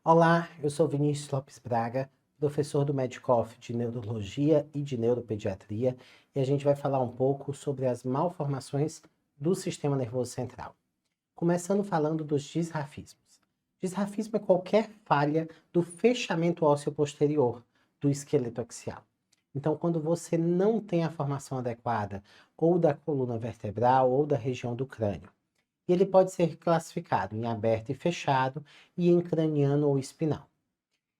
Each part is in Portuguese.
Olá, eu sou Vinícius Lopes Braga, professor do Medicoff de Neurologia e de Neuropediatria, e a gente vai falar um pouco sobre as malformações do sistema nervoso central. Começando falando dos disrafismos. Disrafismo é qualquer falha do fechamento ósseo posterior do esqueleto axial. Então, quando você não tem a formação adequada ou da coluna vertebral ou da região do crânio, ele pode ser classificado em aberto e fechado e em craniano ou espinal.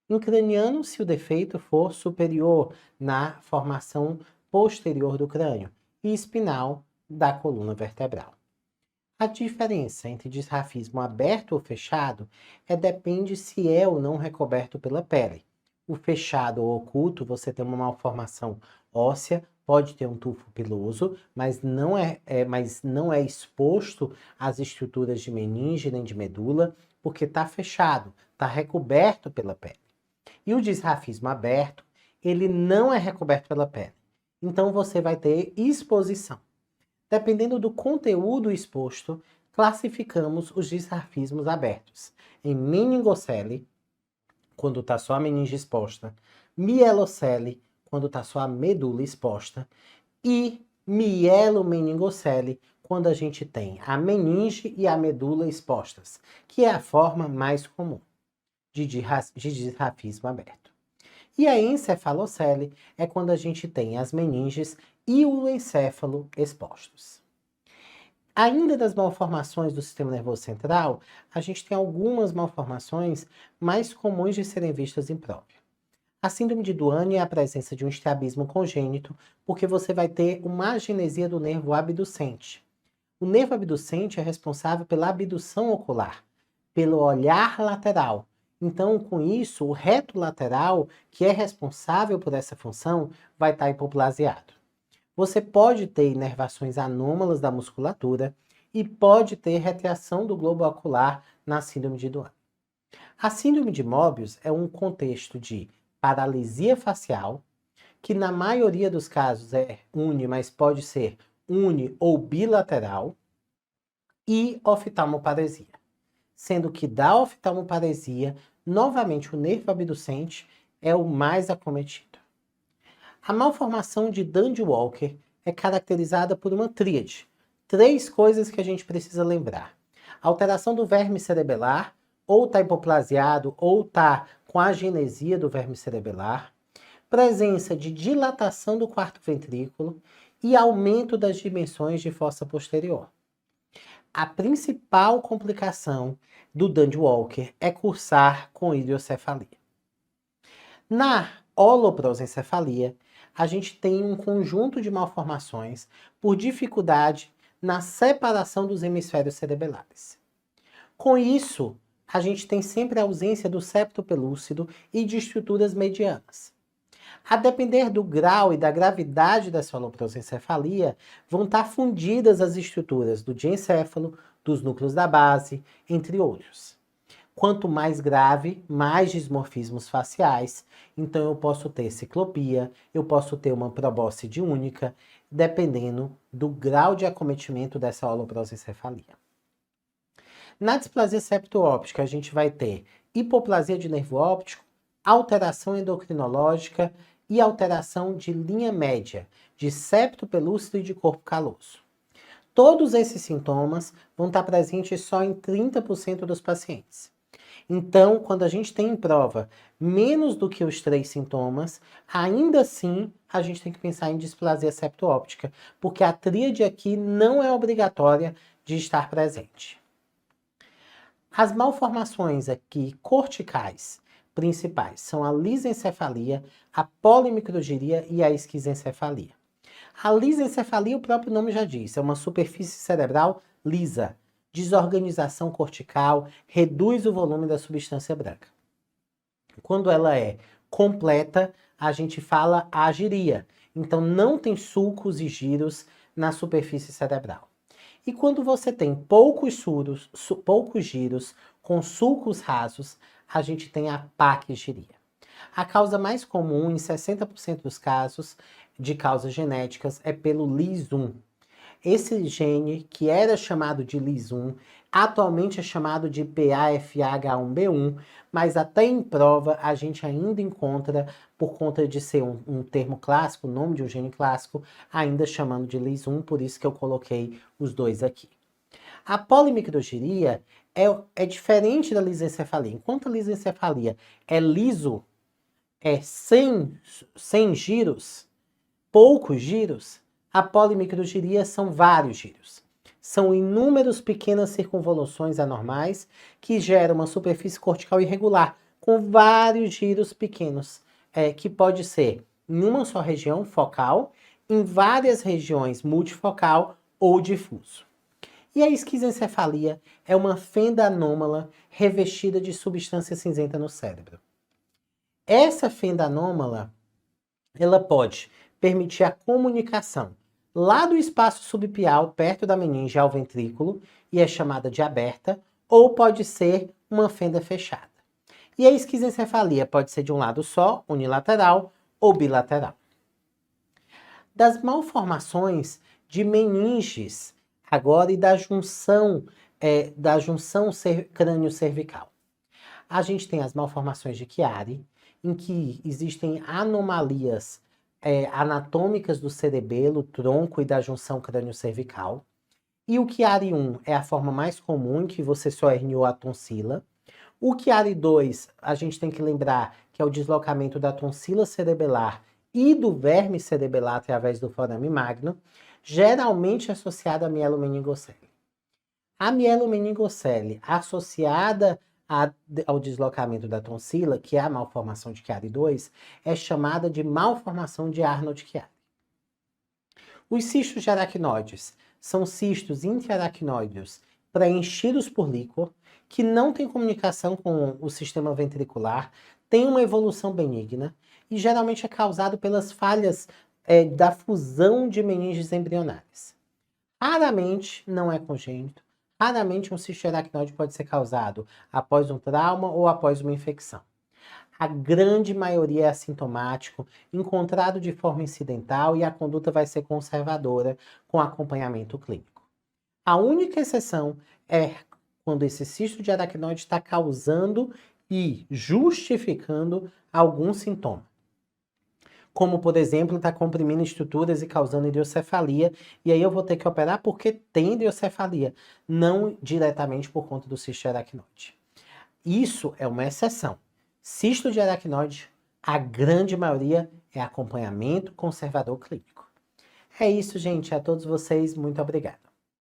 Em craniano, se o defeito for superior na formação posterior do crânio e espinal da coluna vertebral. A diferença entre disrafismo aberto ou fechado depende se é ou não recoberto pela pele. O fechado ou oculto, você tem uma malformação óssea, pode ter um tufo piloso, mas não é exposto às estruturas de meninge nem de medula, porque está fechado, está recoberto pela pele. E o disrafismo aberto, ele não é recoberto pela pele. Então você vai ter exposição. Dependendo do conteúdo exposto, classificamos os disrafismos abertos em meningocele, quando está só a meninge exposta, mielocele, quando está só a medula exposta, e mielomeningocele, quando a gente tem a meninge e a medula expostas, que é a forma mais comum de disrafismo aberto. E a encefalocele é quando a gente tem as meninges e o encéfalo expostos. Ainda das malformações do sistema nervoso central, a gente tem algumas malformações mais comuns de serem vistas em prova. A síndrome de Duane é a presença de um estrabismo congênito, porque você vai ter uma agenesia do nervo abducente. O nervo abducente é responsável pela abdução ocular, pelo olhar lateral. Então, com isso, o reto lateral, que é responsável por essa função, vai estar hipoplasiado. Você pode ter inervações anômalas da musculatura e pode ter retração do globo ocular na síndrome de Duane. A síndrome de Moebius é um contexto de paralisia facial, que na maioria dos casos é uni, mas pode ser uni ou bilateral, e oftalmoparesia. Sendo que da oftalmoparesia, novamente o nervo abducente é o mais acometido. A malformação de Dandy-Walker é caracterizada por uma tríade. 3 coisas que a gente precisa lembrar. Alteração do verme cerebelar, ou está hipoplasiado, ou está com a agenesia do verme cerebelar. Presença de dilatação do quarto ventrículo e aumento das dimensões de fossa posterior. A principal complicação do Dandy-Walker é cursar com hidrocefalia. Na holoprosencefalia, a gente tem um conjunto de malformações por dificuldade na separação dos hemisférios cerebelares. Com isso, a gente tem sempre a ausência do septo pelúcido e de estruturas medianas. A depender do grau e da gravidade dessa holoprosencefalia, vão estar fundidas as estruturas do diencéfalo, dos núcleos da base, entre outros. Quanto mais grave, mais dismorfismos faciais. Então eu posso ter ciclopia, eu posso ter uma probóscide única, dependendo do grau de acometimento dessa holoprosencefalia. Na displasia septo-óptica, a gente vai ter hipoplasia de nervo óptico, alteração endocrinológica e alteração de linha média, de septo pelúcido e de corpo caloso. Todos esses sintomas vão estar presentes só em 30% dos pacientes. Então, quando a gente tem em prova menos do que os 3 sintomas, ainda assim a gente tem que pensar em displasia septo-óptica, porque a tríade aqui não é obrigatória de estar presente. As malformações aqui corticais principais são a lisencefalia, a polimicrogiria e a esquisencefalia. A lisencefalia, o próprio nome já diz, é uma superfície cerebral lisa, desorganização cortical, reduz o volume da substância branca. Quando ela é completa, a gente fala agiria. Então não tem sulcos e giros na superfície cerebral. E quando você tem poucos giros com sulcos rasos, a gente tem a paquigiria. A causa mais comum em 60% dos casos de causas genéticas é pelo LIS1. Esse gene, que era chamado de LIS1, atualmente é chamado de PAFH1B1, mas até em prova a gente ainda encontra, por conta de ser um termo clássico, o nome de um gene clássico, ainda chamando de LIS1, por isso que eu coloquei os dois aqui. A polimicrogiria é diferente da lisencefalia. Enquanto a lisencefalia é liso, é sem giros, poucos giros, a polimicrogiria são vários giros. São inúmeras pequenas circunvoluções anormais que geram uma superfície cortical irregular, com vários giros pequenos, que pode ser em uma só região focal, em várias regiões multifocal ou difuso. E a esquizencefalia é uma fenda anômala revestida de substância cinzenta no cérebro. Essa fenda anômala, ela pode permitir a comunicação lá do espaço subpial, perto da meninge ao ventrículo, e é chamada de aberta, ou pode ser uma fenda fechada. E a esquizencefalia pode ser de um lado só, unilateral, ou bilateral. Das malformações de meninges, agora, e da junção crânio-cervical. A gente tem as malformações de Chiari, em que existem anomalias anatômicas do cerebelo, tronco e da junção crânio-cervical. E o Chiari 1 é a forma mais comum, em que você só herniou a tonsila. O Chiari 2, a gente tem que lembrar que é o deslocamento da tonsila cerebelar e do verme cerebelar através do forame magno, geralmente associado à mielomeningocele. A mielomeningocele associada ao deslocamento da tonsila, que é a malformação de Chiari 2, é chamada de malformação de Arnold-Chiari. Os cistos de aracnoides são cistos intraaracnoideos preenchidos por líquor, que não tem comunicação com o sistema ventricular, tem uma evolução benigna e geralmente é causado pelas falhas da fusão de meninges embrionárias. Raramente não é congênito. Raramente um cisto de aracnoide pode ser causado após um trauma ou após uma infecção. A grande maioria é assintomático, encontrado de forma incidental e a conduta vai ser conservadora com acompanhamento clínico. A única exceção é quando esse cisto de aracnoide está causando e justificando algum sintoma. Como, por exemplo, está comprimindo estruturas e causando hidrocefalia, e aí eu vou ter que operar porque tem hidrocefalia, não diretamente por conta do cisto de aracnoide. Isso é uma exceção. Cisto de aracnoide, a grande maioria é acompanhamento conservador clínico. É isso, gente. A todos vocês, muito obrigado.